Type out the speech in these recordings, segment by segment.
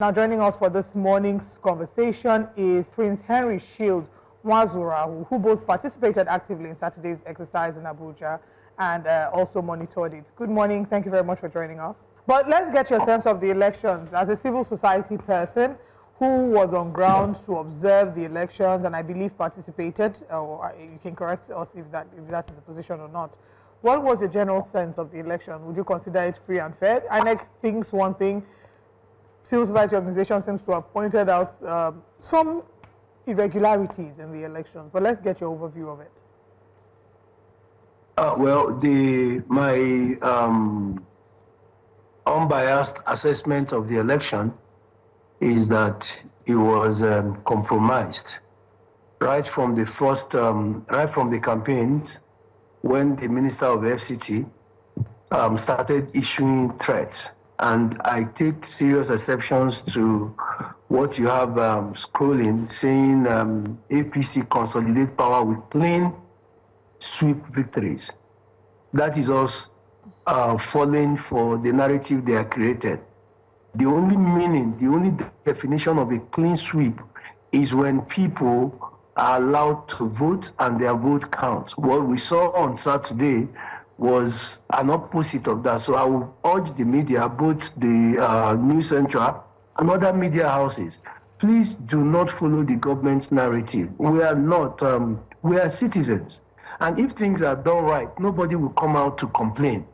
Now joining us for this morning's conversation is Prince Henry Shield Nwazuruahu, who both participated actively in Saturday's exercise in Abuja and also monitored it. Good morning. Thank you very much for joining us. But let's get your sense of the elections. As a civil society person who was on ground to observe the elections and I believe participated, or you can correct us if that is the position or not. What was your general sense of the election? Would you consider it free and fair? INEC thinks one thing. Civil society organization seems to have pointed out some irregularities in the elections, but let's get your overview of it. Well, my unbiased assessment of the election is that it was compromised right from the first, right from the campaigns when the Minister of FCT started issuing threats. And I take serious exceptions to what you have scrolling, saying APC consolidate power with clean sweep victories. That is us falling for the narrative they are created. The only meaning, the only definition of a clean sweep is when people are allowed to vote and their vote counts. What we saw on Saturday was an opposite of that. So I will urge the media, both the News Central and other media houses, please do not follow the government's narrative. We are not, we are citizens. And if things are done right, nobody will come out to complain.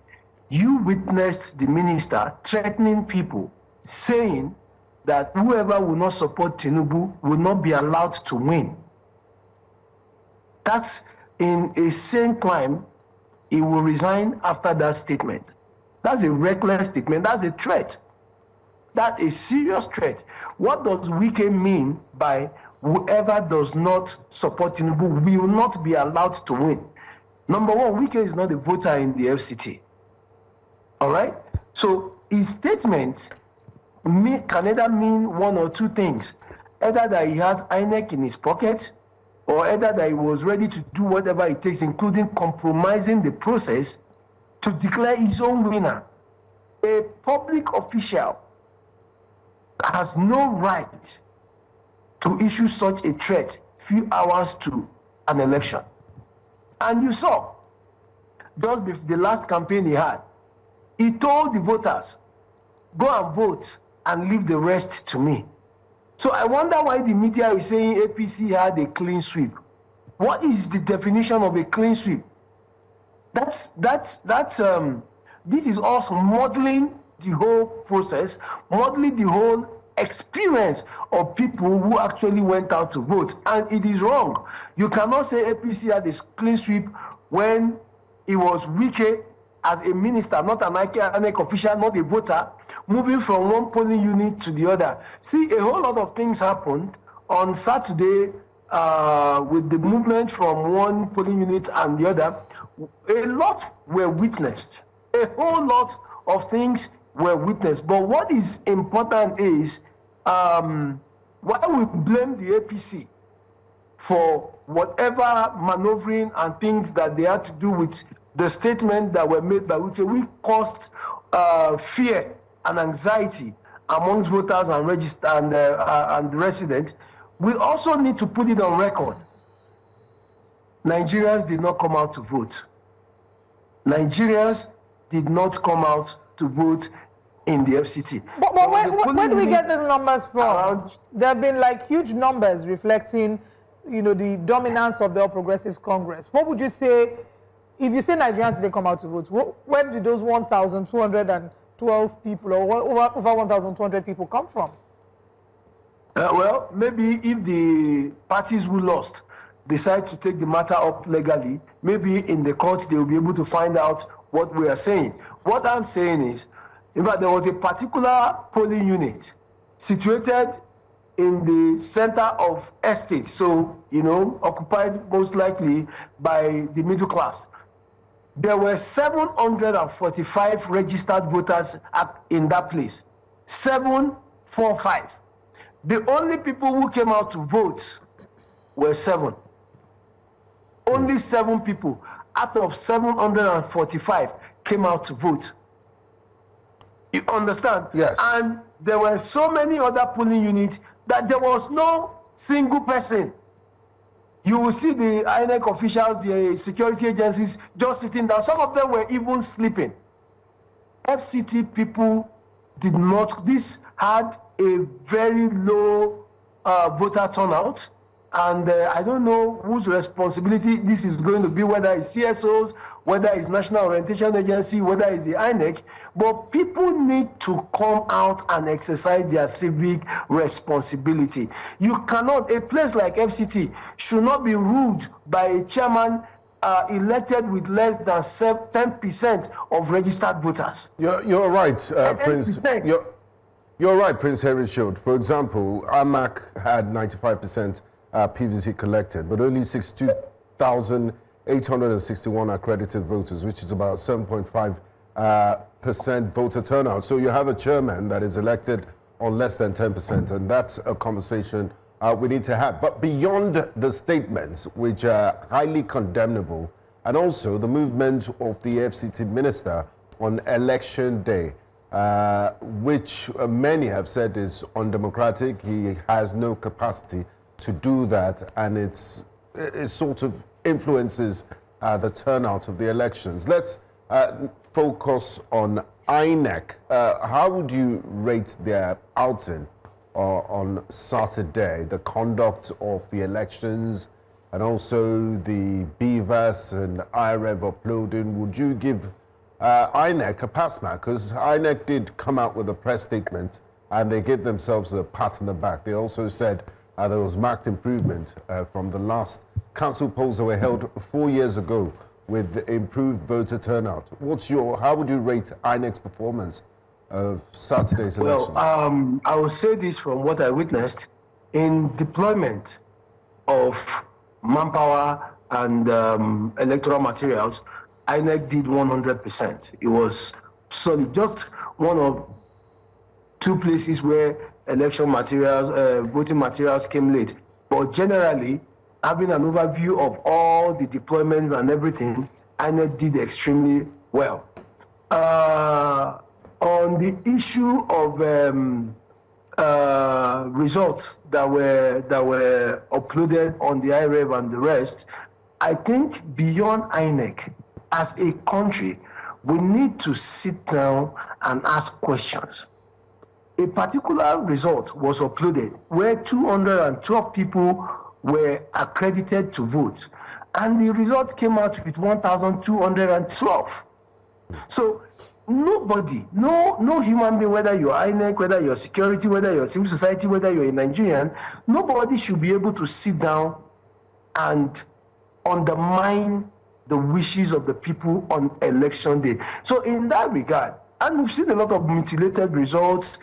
You witnessed the minister threatening people, saying that whoever will not support Tinubu will not be allowed to win. That's in a sane climb. He will resign after that statement. That's a reckless statement. That's a threat. That's a serious threat. What does Wike mean by whoever does not support Tinubu will not be allowed to win? Number one, Wike is not a voter in the FCT. All right? So his statement can either mean one or two things. Either that he has INEC in his pocket, or either that he was ready to do whatever it takes, including compromising the process to declare his own winner. A public official has no right to issue such a threat few hours to an election. And you saw, just the last campaign he had, he told the voters, go and vote and leave the rest to me. So I wonder why the media is saying APC had a clean sweep. What is the definition of a clean sweep? This is us modeling the whole process, modeling the whole experience of people who actually went out to vote. And it is wrong. You cannot say APC had a clean sweep when it was Wike as a minister, not an INEC official, not a voter, moving from one polling unit to the other. See, a whole lot of things happened on Saturday with the movement from one polling unit and the other. A lot were witnessed. A whole lot of things were witnessed. But what is important is why we blame the APC for whatever maneuvering and things that they had to do with the statement that were made by which we caused fear and anxiety amongst voters and residents. We also need to put it on record. Nigerians did not come out to vote. Nigerians did not come out to vote in the FCT. But where do we get these numbers from? There have been like huge numbers reflecting, you know, the dominance of the All Progressives Congress. What would you say? If you say Nigerians didn't come out to vote, where did those 1,212 people or over 1,200 people come from? Well, maybe if the parties who lost decide to take the matter up legally, maybe in the court they will be able to find out what we are saying. What I'm saying is, in fact, there was a particular polling unit situated in the center of estate, so, you know, occupied most likely by the middle class. There were 745 registered voters in that place. 745. The only people who came out to vote were 7. Only 7 people out of 745 came out to vote. You understand? Yes. And there were so many other polling units that there was no single person. You will see the INEC officials, the security agencies just sitting down. Some of them were even sleeping. FCT people did not, this had a very low voter turnout. And I don't know whose responsibility this is going to be, whether it's CSOs, whether it's National Orientation Agency, whether it's the INEC, but people need to come out and exercise their civic responsibility. You cannot, a place like FCT should not be ruled by a chairman elected with less than 10% of registered voters. You're right, Prince. You're right, Prince Henry Shield. For example, AMAC had 95% PVC collected, but only 62,861 accredited voters, which is about 7.5% voter turnout. So you have a chairman that is elected on less than 10%, and that's a conversation we need to have. But beyond the statements, which are highly condemnable, and also the movement of the FCT minister on election day, which many have said is undemocratic. He has no capacity to do that, and it sort of influences the turnout of the elections. Let's focus on INEC. How would you rate their outing on Saturday, the conduct of the elections, and also the BVAS and IREV uploading? Would you give INEC a pass mark? Because INEC did come out with a press statement and they gave themselves a pat on the back. They also said there was marked improvement from the last council polls that were held 4 years ago with improved voter turnout. How would you rate INEC's performance of Saturday's election? Well, I will say this from what I witnessed in deployment of manpower and electoral materials. INEC did 100%. It was solid. Just one of two places where election materials, voting materials came late. But generally, having an overview of all the deployments and everything, INEC did extremely well. On the issue of results that were uploaded on the IREV and the rest, I think beyond INEC, as a country, we need to sit down and ask questions. A particular result was uploaded where 212 people were accredited to vote, and the result came out with 1,212. So nobody, no human being, whether you're INEC, whether you're security, whether you're civil society, whether you're a Nigerian, nobody should be able to sit down and undermine the wishes of the people on election day. So in that regard, and we've seen a lot of mutilated results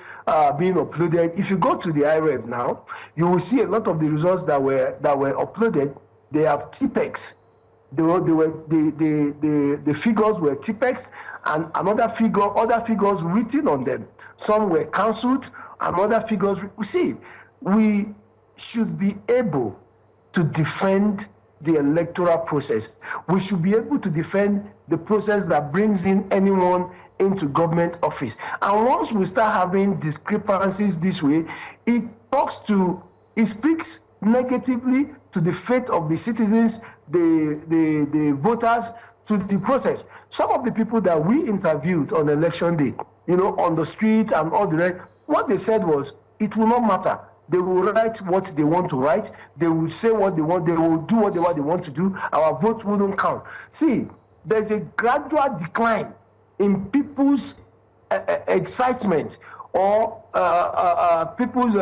being uploaded. If you go to the IREV now, you will see a lot of the results that were uploaded. They have TPEX. The figures were TPEX, and other figures written on them. Some were cancelled, and other figures. See, we should be able to defend the electoral process. We should be able to defend the process that brings in anyone into government office. And once we start having discrepancies this way, it speaks negatively to the fate of the citizens, the voters, to the process. Some of the people that we interviewed on election day, on the street and all the rest, what they said was, it will not matter. They will write what they want to write. They will say what they want. They will do whatever they want to do. Our vote wouldn't count. See, there's a gradual decline in people's excitement or people's,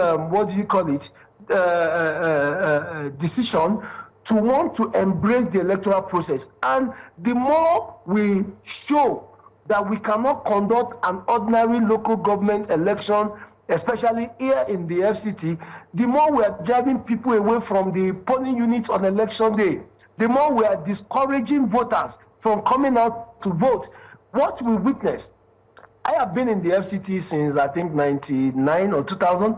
decision to want to embrace the electoral process. And the more we show that we cannot conduct an ordinary local government election, especially here in the FCT, the more we are driving people away from the polling units on election day, the more we are discouraging voters from coming out to vote. What we witnessed, I have been in the FCT since I think 99 or 2000,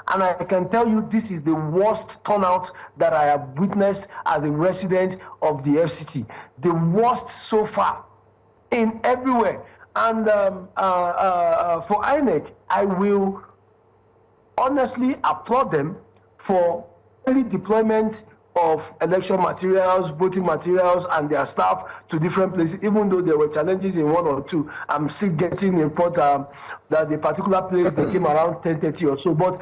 and I can tell you this is the worst turnout that I have witnessed as a resident of the FCT. The worst so far in everywhere. And for INEC, I will honestly applaud them for early deployment of election materials, voting materials, and their staff to different places, even though there were challenges in one or two. I'm still getting a report that the particular place they came around 10:30 or so, but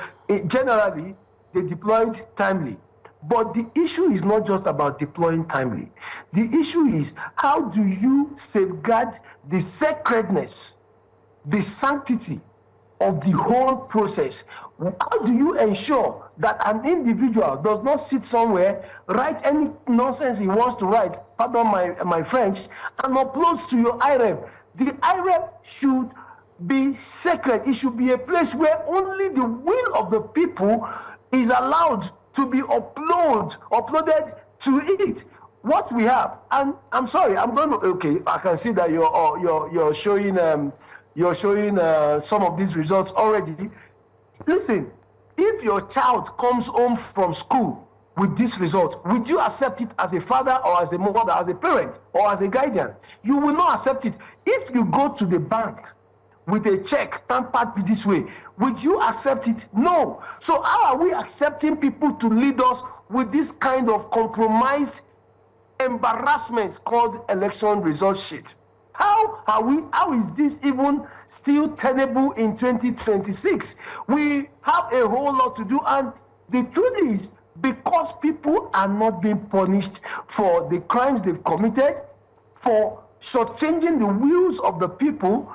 generally, they deployed timely. But the issue is not just about deploying timely. The issue is, how do you safeguard the sacredness, the sanctity of the whole process? How do you ensure that an individual does not sit somewhere, write any nonsense he wants to write, pardon my French, and uploads to your IREV? The IREV should be sacred. It should be a place where only the will of the people is allowed to be uploaded to it. What we have, and I'm sorry, I'm going to, okay, I can see that you're showing some of these results already. Listen, if your child comes home from school with this result, would you accept it as a father or as a mother, as a parent or as a guardian? You will not accept it. If you go to the bank with a check tampered this way, would you accept it? No. So how are we accepting people to lead us with this kind of compromised embarrassment called election result sheet? How is this even still tenable in 2026? We have a whole lot to do, and the truth is, because people are not being punished for the crimes they've committed, for shortchanging the wills of the people,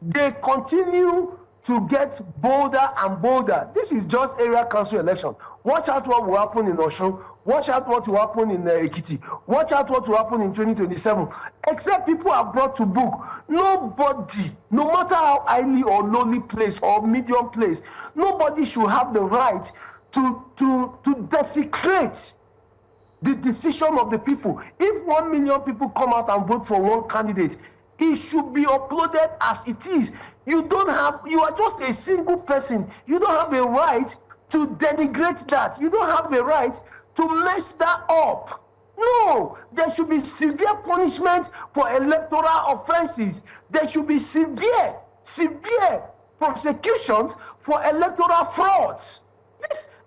they continue to get bolder and bolder. This is just area council election. Watch out what will happen in Osun. Watch out what will happen in Ekiti. Watch out what will happen in 2027. Except people are brought to book. Nobody, no matter how highly or lowly placed or medium placed, nobody should have the right to desecrate the decision of the people. If 1 million people come out and vote for one candidate, it should be uploaded as it is. You are just a single person. You don't have a right to denigrate that. You don't have a right to mess that up. No, there should be severe punishment for electoral offenses. There should be severe prosecutions for electoral frauds.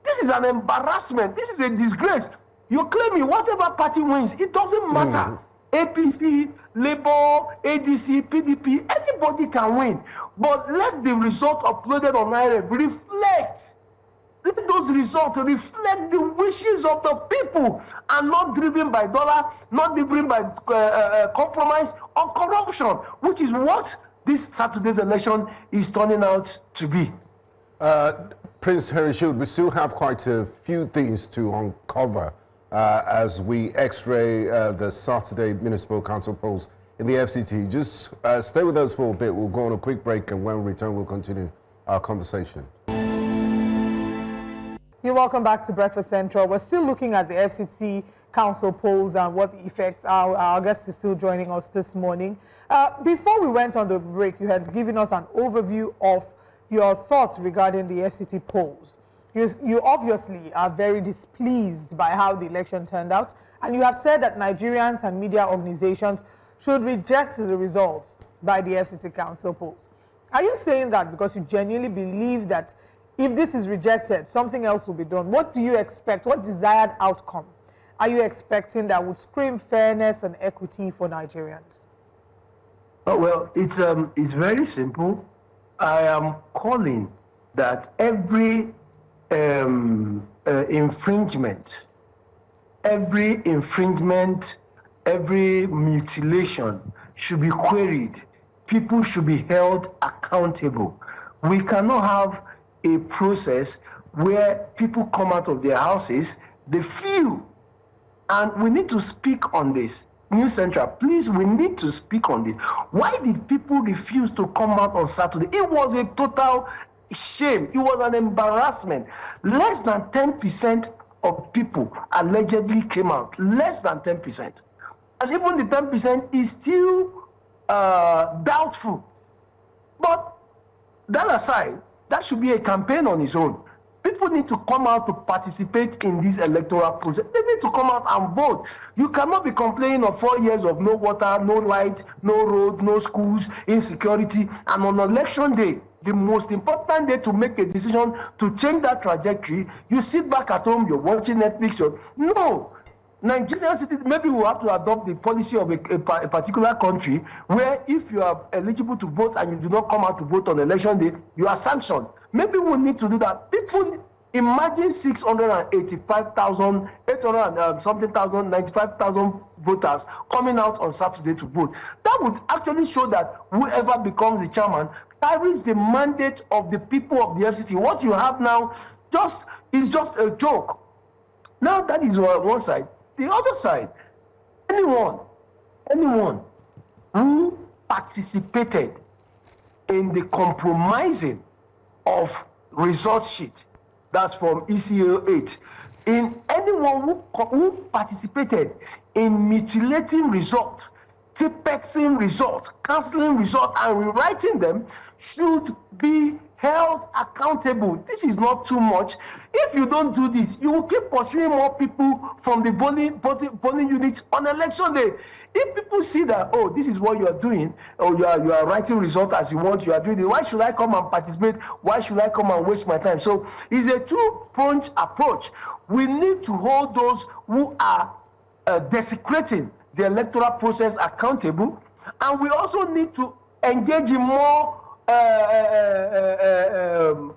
This is an embarrassment. This is a disgrace. You're claiming whatever party wins, it doesn't matter. APC, Labour, ADC, PDP, anybody can win. But let the result uploaded on IREV reflect. Let those results reflect the wishes of the people and not driven by dollar, not driven by compromise or corruption, which is what this Saturday's election is turning out to be. Prince Henry Shield, we still have quite a few things to uncover as we x-ray the Saturday Municipal Council polls in the FCT. Just stay with us for a bit. We'll go on a quick break, and when we return, we'll continue our conversation. You're welcome back to Breakfast Central. We're still looking at the FCT Council polls and what the effects are. Our guest is still joining us this morning. Before we went on the break, you had given us an overview of your thoughts regarding the FCT polls. You obviously are very displeased by how the election turned out, and you have said that Nigerians and media organizations should reject the results by the FCT Council polls. Are you saying that because you genuinely believe that if this is rejected, something else will be done? What do you expect? What desired outcome are you expecting that would scream fairness and equity for Nigerians? Oh, well, it's very simple. I am calling that every infringement, every mutilation should be queried. People should be held accountable. We cannot have a process where people come out of their houses, the few, and we need to speak on this. New Central, please, we need to speak on this. Why did people refuse to come out on Saturday? It was a total shame. It was an embarrassment. Less than 10% of people allegedly came out. Less than 10%. And even the 10% is still doubtful. But that aside, that should be a campaign on its own. People need to come out to participate in this electoral process. They need to come out and vote. You cannot be complaining of 4 years of no water, no light, no road, no schools, insecurity, and on election day, the most important day to make a decision to change that trajectory, you sit back at home, you're watching Netflix. No. Nigerian citizens, maybe we'll have to adopt the policy of a particular country where if you are eligible to vote and you do not come out to vote on election day, you are sanctioned. Maybe we need to do that. People, imagine 685,000, 95,000 voters coming out on Saturday to vote. That would actually show that whoever becomes the chairman carries the mandate of the people of the FCT. What you have now is just a joke. Now that is one side. The other side, anyone who participated in the compromising of result sheet, that's from ECO 8, in anyone who participated in mutilating result, tipexing result, cancelling result, and rewriting them should be held accountable. This is not too much. If you don't do this, you will keep pursuing more people from the polling units on election day. If people see that, oh, this is what you are doing, or you are writing results as you want, you are doing it, why should I come and participate? Why should I come and waste my time? So it's a two-pronged approach. We need to hold those who are desecrating the electoral process accountable, and we also need to engage in more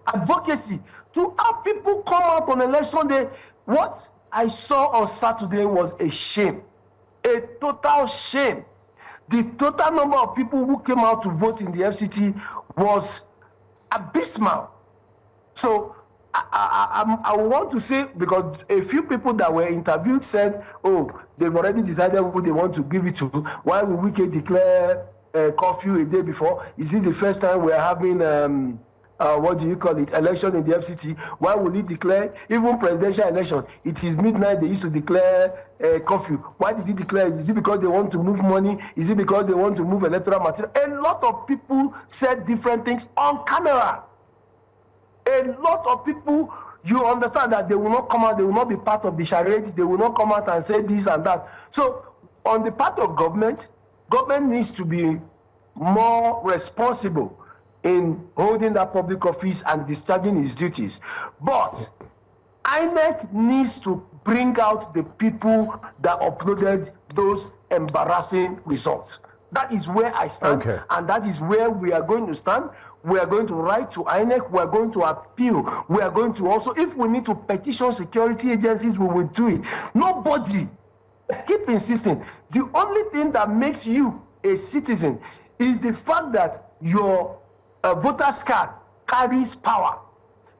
advocacy to have people come out on election day. What I saw on Saturday was a shame, a total shame. The total number of people who came out to vote in the FCT was abysmal. So I want to say, because a few people that were interviewed said, oh, they've already decided who they want to give it to. Why will we declare curfew a day before? Is it the first time we're having what do you call it, election in the FCT? Why will he declare even presidential election? It is midnight, they used to declare curfew. Why did he declare it? Is it because they want to move money? Is it because they want to move electoral material? A lot of people said different things on camera. A lot of people, you understand that they will not come out, they will not be part of the charade, they will not come out and say this and that. So on the part of government needs to be more responsible in holding that public office and discharging its duties. But INEC needs to bring out the people that uploaded those embarrassing results. That is where I stand, okay. And that is where we are going to stand. We are going to write to INEC, we are going to appeal, we are going to also, if we need to petition security agencies, we will do it. Nobody, I keep insisting, the only thing that makes you a citizen is the fact that your voter's card carries power.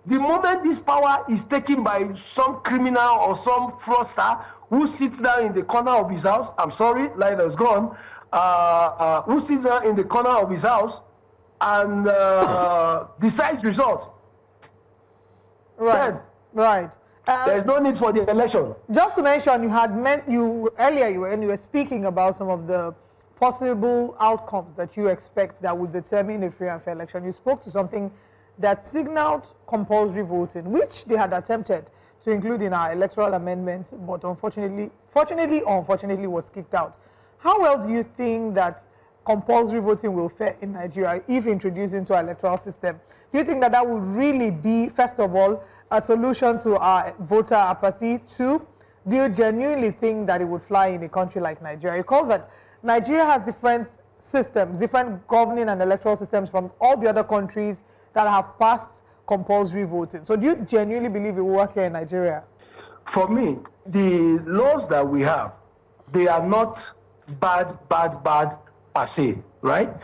The moment this power is taken by some criminal or some fraudster who sits down in the corner of his house, I'm sorry, line has gone, who sits down in the corner of his house and decides results. Right, then, right. There's no need for the election. Just to mention, earlier when you were speaking about some of the possible outcomes that you expect that would determine a free and fair election. You spoke to something that signaled compulsory voting, which they had attempted to include in our electoral amendment, but fortunately or unfortunately was kicked out. How well do you think that compulsory voting will fare in Nigeria if introduced into our electoral system? Do you think that that would really be, first of all, a solution to our voter apathy? Two, do you genuinely think that it would fly in a country like Nigeria? Recall that Nigeria has different systems, different governing and electoral systems from all the other countries that have passed compulsory voting. So do you genuinely believe it will work here in Nigeria? For me, the laws that we have, they are not bad per se, right?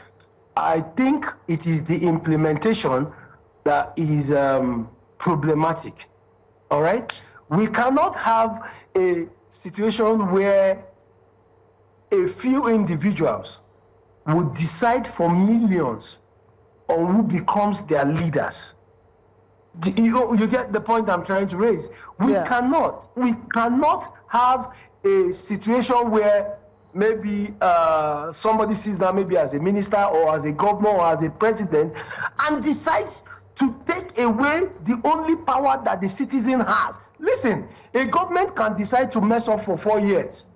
I think it is the implementation that is problematic, all right? We cannot have a situation where a few individuals would decide for millions on who becomes their leaders. You get the point I'm trying to raise. We cannot have a situation where maybe somebody sits down maybe as a minister or as a governor or as a president and decides to take away the only power that the citizen has. Listen, a government can decide to mess up for 4 years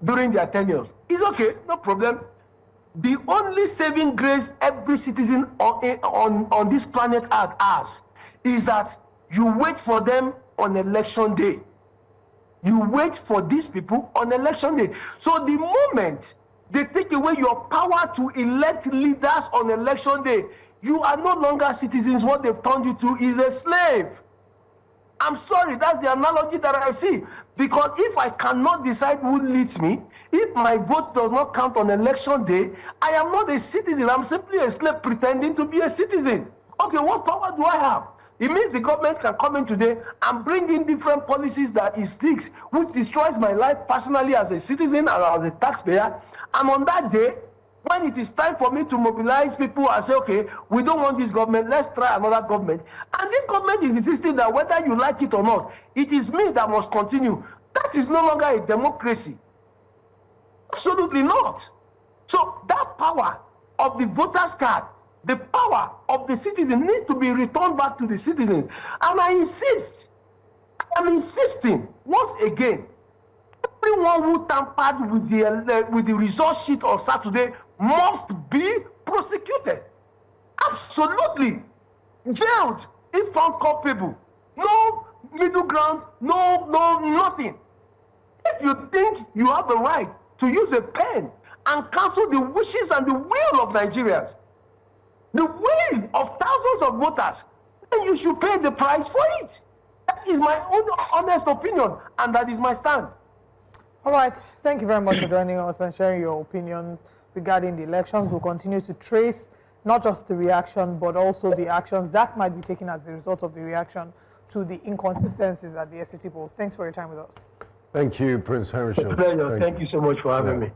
during their tenures. It's okay, no problem. The only saving grace every citizen on this planet Earth has is that you wait for them on election day. You wait for these people on election day. So the moment they take away your power to elect leaders on election day, you are no longer citizens. What they've turned you to is a slave. I'm sorry, that's the analogy that I see. Because if I cannot decide who leads me, if my vote does not count on election day, I am not a citizen. I'm simply a slave pretending to be a citizen. Okay, what power do I have? It means the government can come in today and bring in different policies that it sticks, which destroys my life personally as a citizen and as a taxpayer. And on that day, when it is time for me to mobilize people and say, okay, we don't want this government, let's try another government. And this government is insisting that whether you like it or not, it is me that must continue. That is no longer a democracy. Absolutely not. So that power of the voter's card, the power of the citizen needs to be returned back to the citizens. And I am insisting once again, everyone who tampered with the result sheet on Saturday must be prosecuted. Absolutely. Jailed if found culpable. No middle ground, no nothing. If you think you have the right to use a pen and cancel the wishes and the will of Nigerians, the will of thousands of voters, then you should pay the price for it. That is my own honest opinion, and that is my stand. All right. Thank you very much for joining us and sharing your opinion regarding the elections. We'll continue to trace not just the reaction, but also the actions that might be taken as a result of the reaction to the inconsistencies at the FCT polls. Thanks for your time with us. Thank you, Prince Henry Shield. Pleasure. Thank you so much for having me.